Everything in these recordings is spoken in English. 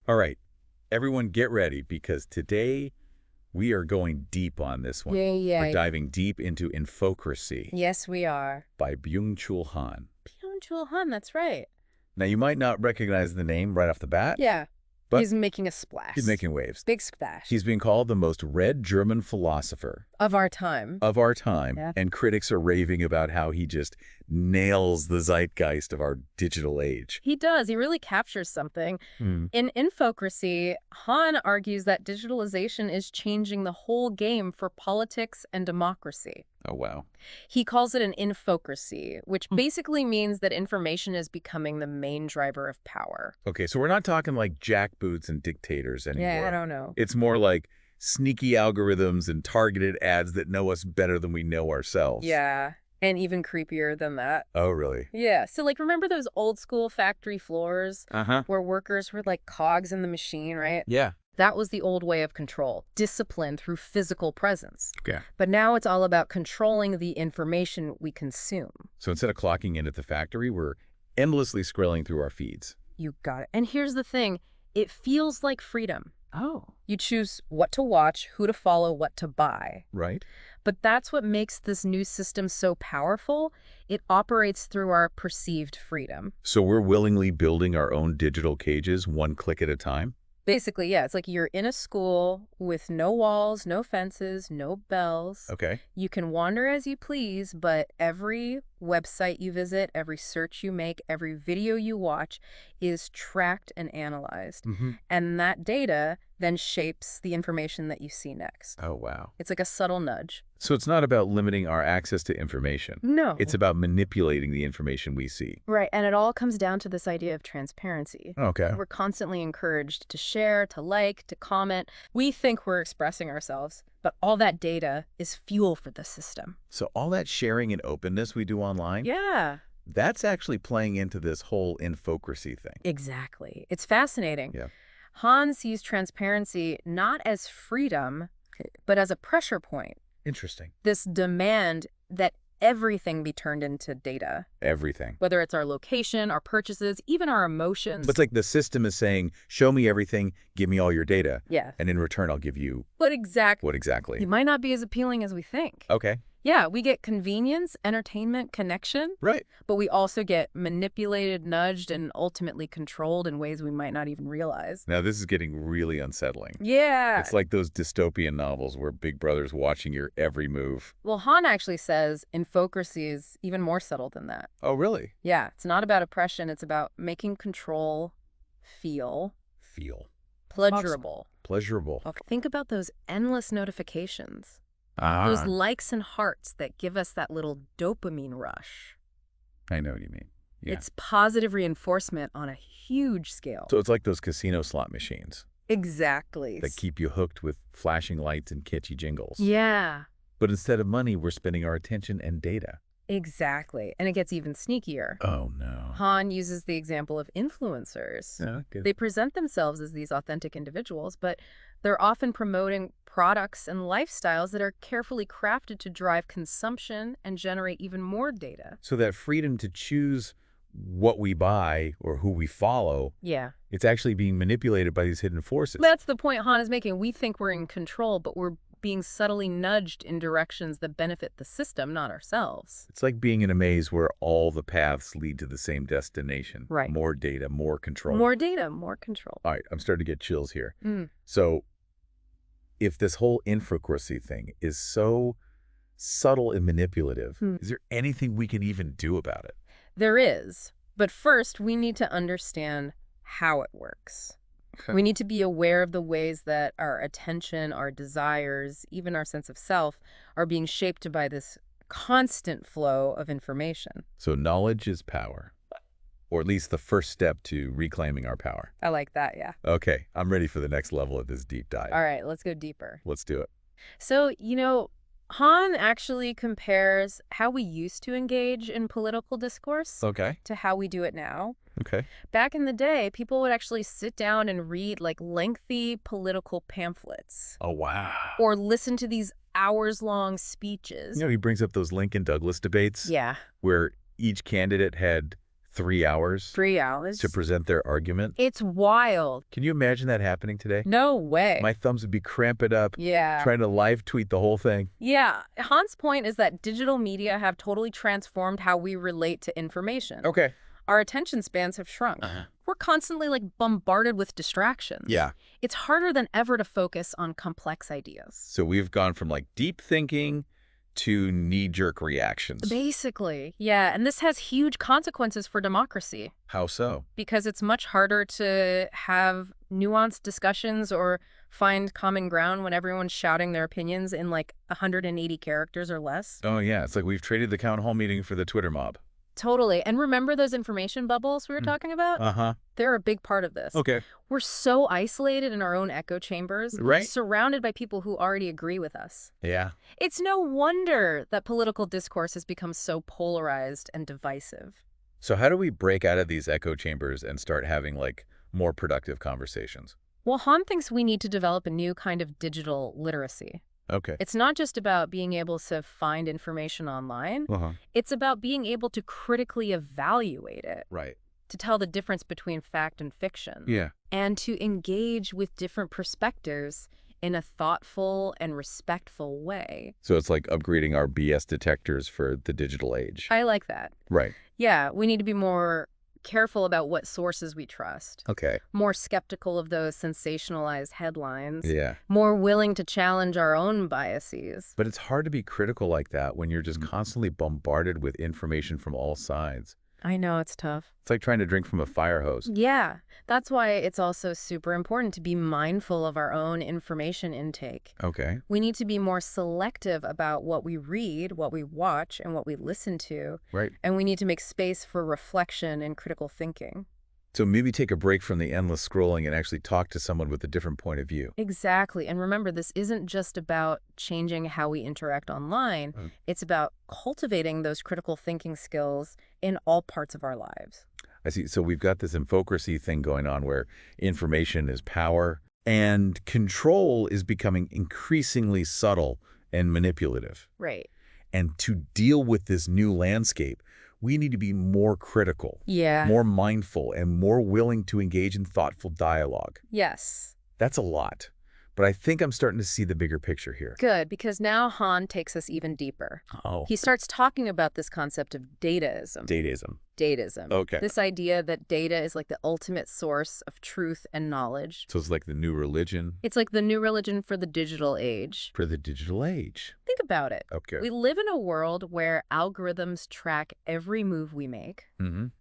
All right, everyone get ready because today we are going deep on this one. Yeah. We're diving deep into Infocracy Yes, we are. by Byung-Chul Han. Byung-Chul Han, that's right. Now, you might not recognize the name right off the bat, Yeah. but he's making a splash. he's making waves. Big splash. He's being called the most read German philosopher Of our time. of our time, Yeah. and critics are raving about how he just nails the zeitgeist of our digital age. He does. He really captures something. In Infocracy, Han argues that digitalization is changing the whole game for politics and democracy. Oh, wow. He calls it an infocracy, which basically means that information is becoming the main driver of power. Okay, so we're not talking like jackboots and dictators anymore. Yeah, I don't know. It's more like sneaky algorithms and targeted ads that know us better than we know ourselves. Yeah, and even creepier than that. Oh, really? Yeah, so like remember those old school factory floors Uh-huh. where workers were like cogs in the machine, right? Yeah. That was the old way of control, discipline through physical presence. Okay. But now it's all about controlling the information we consume. So instead of clocking in at the factory, we're endlessly scrolling through our feeds. You got it. And here's the thing, it feels like freedom. Oh. You choose what to watch, who to follow, what to buy. Right. But that's what makes this new system so powerful. It operates through our perceived freedom. So we're willingly building our own digital cages one click at a time? Basically, yeah, it's like you're in a school with no walls, no fences, no bells. Okay. You can wander as you please, but every website you visit, every search you make, every video you watch is tracked and analyzed. And that data then shapes the information that you see next. Oh, wow. It's like a subtle nudge. So it's not about limiting our access to information. No. It's about manipulating the information we see. Right, and it all comes down to this idea of transparency. Okay. We're constantly encouraged to share, to like, to comment. We think we're expressing ourselves, but all that data is fuel for the system. So all that sharing and openness we do online, Yeah. that's actually playing into this whole infocracy thing. Exactly. It's fascinating. Yeah. Han sees transparency not as freedom, but as a pressure point. Interesting. This demand that everything be turned into data, Everything. whether it's our location, our purchases, even our emotions. But it's like the system is saying, show me everything, give me all your data, Yeah. and in return I'll give you But exactly. what exactly? It might not be as appealing as we think. Okay. Yeah, we get convenience, entertainment, connection, Right. but we also get manipulated, nudged, and ultimately controlled in ways we might not even realize. Now this is getting really unsettling. Yeah. It's like those dystopian novels where Big Brother's watching your every move. Well, Han actually says infocracy is even more subtle than that. Oh, really? Yeah, it's not about oppression. It's about making control feel pleasurable. Pleasurable. Okay, think about those endless notifications. Ah, Those likes and hearts that give us that little dopamine rush. I know what you mean. Yeah. It's positive reinforcement on a huge scale. So it's like those casino slot machines Exactly. that keep you hooked with flashing lights and catchy jingles. Yeah, But instead of money, we're spending our attention and data. exactly. And it gets even sneakier. Oh, no. Han uses the example of influencers. Yeah, good. They present themselves as these authentic individuals, but they're often promoting products and lifestyles that are carefully crafted to drive consumption and generate even more data. So that freedom to choose what we buy or who we follow, Yeah. it's actually being manipulated by these hidden forces. That's the point Han is making. We think we're in control, but we're being subtly nudged in directions that benefit the system, not ourselves. It's like being in a maze where all the paths lead to the same destination. Right. More data, more control. More data, more control. All right, I'm starting to get chills here. Mm. So if this whole infocracy thing is so subtle and manipulative, is there anything we can even do about it? There is. But first, we need to understand how it works. We need to be aware of the ways that our attention, our desires, even our sense of self are being shaped by this constant flow of information. So knowledge is power, or at least the first step to reclaiming our power. I like that, yeah. Okay, I'm ready for the next level of this deep dive. All right, let's go deeper. Let's do it. So, Han actually compares how we used to engage in political discourse Okay. to how we do it now. Okay. Back in the day, people would actually sit down and read like lengthy political pamphlets Oh, wow. or listen to these hours-long speeches. He brings up those Lincoln-Douglas debates Yeah. where each candidate had 3 hours 3 hours? to present their argument? It's wild. Can you imagine that happening today? No way. My thumbs would be cramping up Yeah. trying to live tweet the whole thing. Yeah. Han's point is that digital media have totally transformed how we relate to information. Okay. Our attention spans have shrunk. We're constantly bombarded with distractions. Yeah. It's harder than ever to focus on complex ideas. So we've gone from deep thinking to knee-jerk reactions. Basically, yeah. And this has huge consequences for democracy. How so? Because it's much harder to have nuanced discussions or find common ground when everyone's shouting their opinions in 180 characters or less. Oh, yeah. It's like we've traded the town hall meeting for the Twitter mob. Totally. And remember those information bubbles we were talking about? Uh-huh. They're a big part of this. Okay. We're so isolated in our own echo chambers, Right. surrounded by people who already agree with us. Yeah. It's no wonder that political discourse has become so polarized and divisive. So how do we break out of these echo chambers and start having, more productive conversations? Well, Han thinks we need to develop a new kind of digital literacy. Okay. It's not just about being able to find information online. It's about being able to critically evaluate it, Right. to tell the difference between fact and fiction, Yeah. and to engage with different perspectives in a thoughtful and respectful way. So it's like upgrading our BS detectors for the digital age. I like that. Right. Yeah, we need to be more careful about what sources we trust, Okay. more skeptical of those sensationalized headlines, Yeah. more willing to challenge our own biases. But it's hard to be critical like that when you're just constantly bombarded with information from all sides. I know, it's tough. It's like trying to drink from a fire hose. Yeah, that's why it's also super important to be mindful of our own information intake. Okay. We need to be more selective about what we read, what we watch, and what we listen to. Right. And we need to make space for reflection and critical thinking. So maybe take a break from the endless scrolling and actually talk to someone with a different point of view. Exactly. And remember, this isn't just about changing how we interact online. It's about cultivating those critical thinking skills in all parts of our lives. I see. So we've got this infocracy thing going on where information is power and control is becoming increasingly subtle and manipulative. Right. And to deal with this new landscape, we need to be more critical, Yeah. more mindful, and more willing to engage in thoughtful dialogue. Yes. That's a lot, but I think I'm starting to see the bigger picture here. Good, because now Han takes us even deeper. Oh. He starts talking about this concept of dataism. Dataism. Datism. Okay. This idea that data is the ultimate source of truth and knowledge. So it's like the new religion It's like the new religion for the digital age. for the digital age. Think about it. Okay. We live in a world where algorithms track every move we make,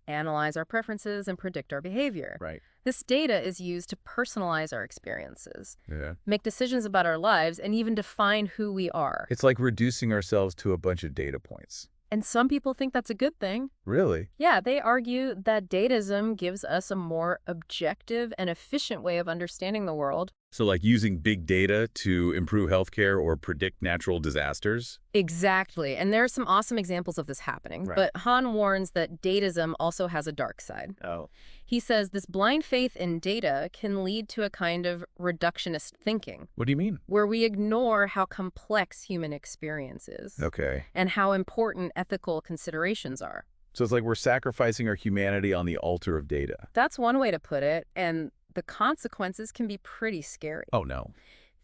analyze our preferences, and predict our behavior. Right. This data is used to personalize our experiences, Yeah. make decisions about our lives, and even define who we are. It's like reducing ourselves to a bunch of data points. And some people think that's a good thing. Really? Yeah, they argue that datism gives us a more objective and efficient way of understanding the world. So like using big data to improve healthcare or predict natural disasters? Exactly. And there are some awesome examples of this happening. Right. But Han warns that datism also has a dark side. Oh. He says this blind faith in data can lead to a kind of reductionist thinking, What do you mean? where we ignore how complex human experience is Okay. and how important ethical considerations are. So it's like we're sacrificing our humanity on the altar of data. That's one way to put it, and the consequences can be pretty scary. Oh, no.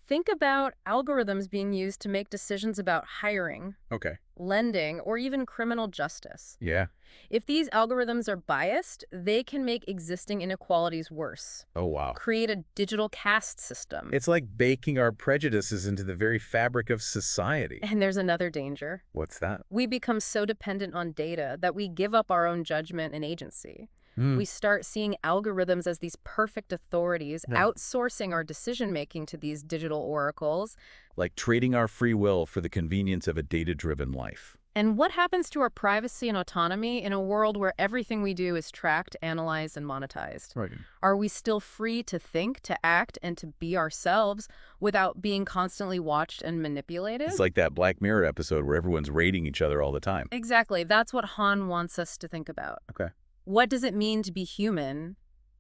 Think about algorithms being used to make decisions about hiring, Okay. lending, or even criminal justice. Yeah. If these algorithms are biased, they can make existing inequalities worse, Oh, wow. create a digital caste system. It's like baking our prejudices into the very fabric of society. And there's another danger. What's that? We become so dependent on data that we give up our own judgment and agency. We start seeing algorithms as these perfect authorities, outsourcing our decision-making to these digital oracles. Like trading our free will for the convenience of a data-driven life. And what happens to our privacy and autonomy in a world where everything we do is tracked, analyzed, and monetized? Right. Are we still free to think, to act, and to be ourselves without being constantly watched and manipulated? It's like that Black Mirror episode where everyone's rating each other all the time. Exactly. That's what Han wants us to think about. Okay. What does it mean to be human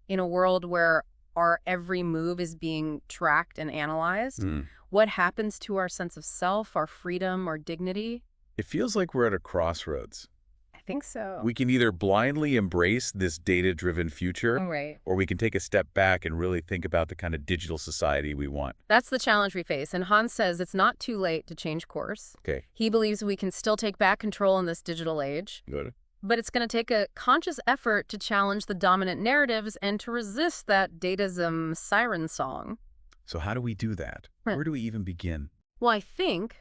in a world where our every move is being tracked and analyzed? What happens to our sense of self, our freedom, our dignity? It feels like we're at a crossroads. I think so. We can either blindly embrace this data-driven future, Oh, right. or we can take a step back and really think about the kind of digital society we want. That's the challenge we face, and Han says it's not too late to change course. Okay, He believes we can still take back control in this digital age, good. but it's going to take a conscious effort to challenge the dominant narratives and to resist that datism siren song. So how do we do that? Right. Where do we even begin? Well, I think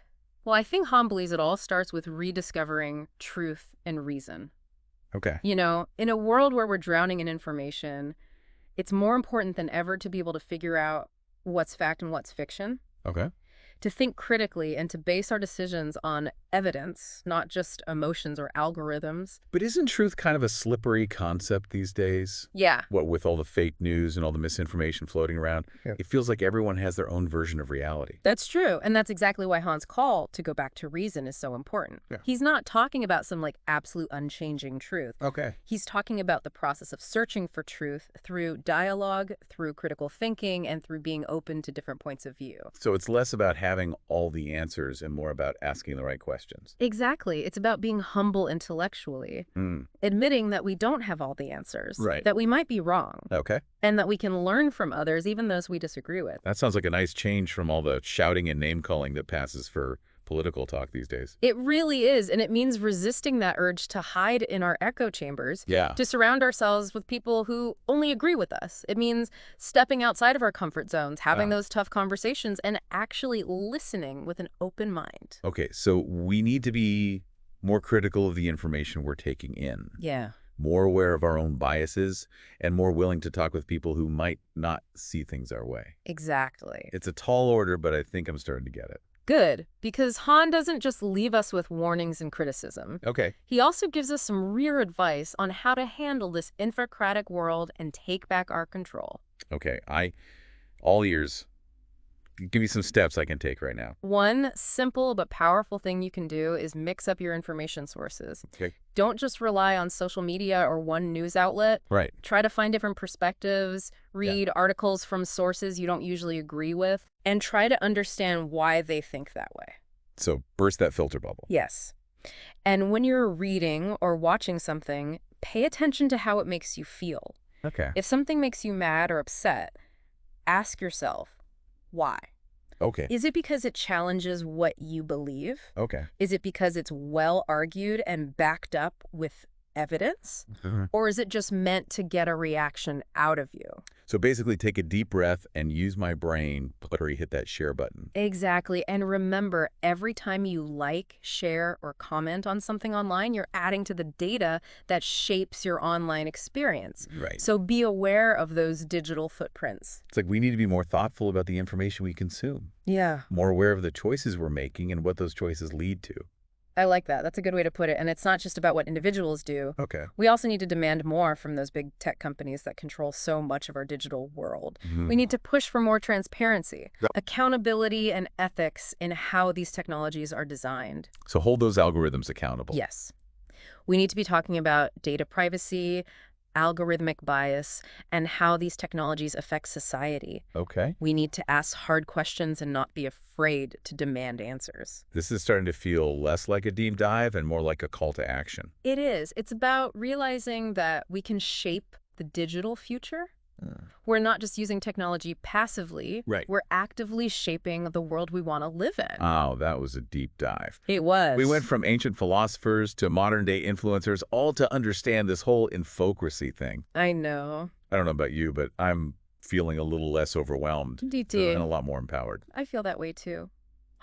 Han believes it all starts with rediscovering truth and reason. Okay. You know, in a world where we're drowning in information, it's more important than ever to be able to figure out what's fact and what's fiction, Okay. to think critically and to base our decisions on evidence, not just emotions or algorithms. But isn't truth kind of a slippery concept these days? Yeah. What with all the fake news and all the misinformation floating around, Yeah. it feels like everyone has their own version of reality. That's true, and that's exactly why Han's call to go back to reason is so important. Yeah. He's not talking about some absolute unchanging truth. Okay. He's talking about the process of searching for truth through dialogue, through critical thinking, and through being open to different points of view. So it's less about having all the answers and more about asking the right questions. Exactly. It's about being humble intellectually, admitting that we don't have all the answers, Right. that we might be wrong, Okay. and that we can learn from others, even those we disagree with. That sounds like a nice change from all the shouting and name-calling that passes for political talk these days. It really is, and it means resisting that urge to hide in our echo chambers, Yeah. to surround ourselves with people who only agree with us. It means stepping outside of our comfort zones, having those tough conversations, and actually listening with an open mind. Okay, so we need to be more critical of the information we're taking in, Yeah. more aware of our own biases, and more willing to talk with people who might not see things our way. Exactly. It's a tall order, but I think I'm starting to get it. Good, because Han doesn't just leave us with warnings and criticism. Okay. He also gives us some real advice on how to handle this infocratic world and take back our control. Okay, all ears. Give me some steps I can take right now. One simple but powerful thing you can do is mix up your information sources. Okay. Don't just rely on social media or one news outlet. Right. Try to find different perspectives, read articles from sources you don't usually agree with, and try to understand why they think that way. So burst that filter bubble. Yes. And when you're reading or watching something, pay attention to how it makes you feel. Okay. If something makes you mad or upset, ask yourself, why? Okay. Is it because it challenges what you believe? Okay. Is it because it's well argued and backed up with evidence? Or is it just meant to get a reaction out of you? So basically take a deep breath and use my brain before you hit that share button. Exactly. And remember, every time you like, share, or comment on something online, you're adding to the data that shapes your online experience. Right. So be aware of those digital footprints. It's like we need to be more thoughtful about the information we consume, Yeah. more aware of the choices we're making and what those choices lead to. I like that. That's a good way to put it. And it's not just about what individuals do. Okay. We also need to demand more from those big tech companies that control so much of our digital world. We need to push for more transparency, accountability, and ethics in how these technologies are designed. So hold those algorithms accountable. Yes. We need to be talking about data privacy, algorithmic bias, and how these technologies affect society. Okay. We need to ask hard questions and not be afraid to demand answers. This is starting to feel less like a deep dive and more like a call to action. It is. It's about realizing that we can shape the digital future. We're not just using technology passively. Right. We're actively shaping the world we want to live in. Oh, that was a deep dive. It was. We went from ancient philosophers to modern-day influencers, all to understand this whole infocracy thing. I know. I don't know about you, but I'm feeling a little less overwhelmed DT. and a lot more empowered. I feel that way too.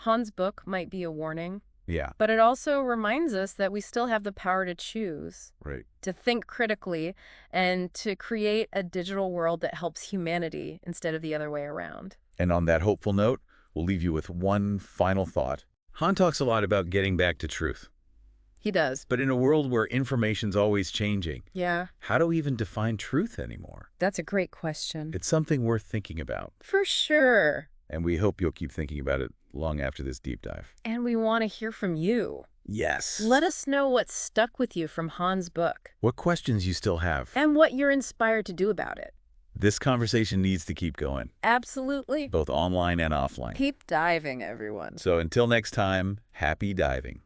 Han's book might be a warning, Yeah, but it also reminds us that we still have the power to choose, right. to think critically, and to create a digital world that helps humanity instead of the other way around. And on that hopeful note, we'll leave you with one final thought. Han talks a lot about getting back to truth. He does. But in a world where information's always changing, Yeah, how do we even define truth anymore? that's a great question. It's something worth thinking about. For sure. And we hope you'll keep thinking about it long after this deep dive. And we want to hear from you. Yes. Let us know what stuck with you from Han's book What questions you still have. and what you're inspired to do about it. This conversation needs to keep going, Absolutely. both online and offline. Keep diving, everyone. So until next time, happy diving.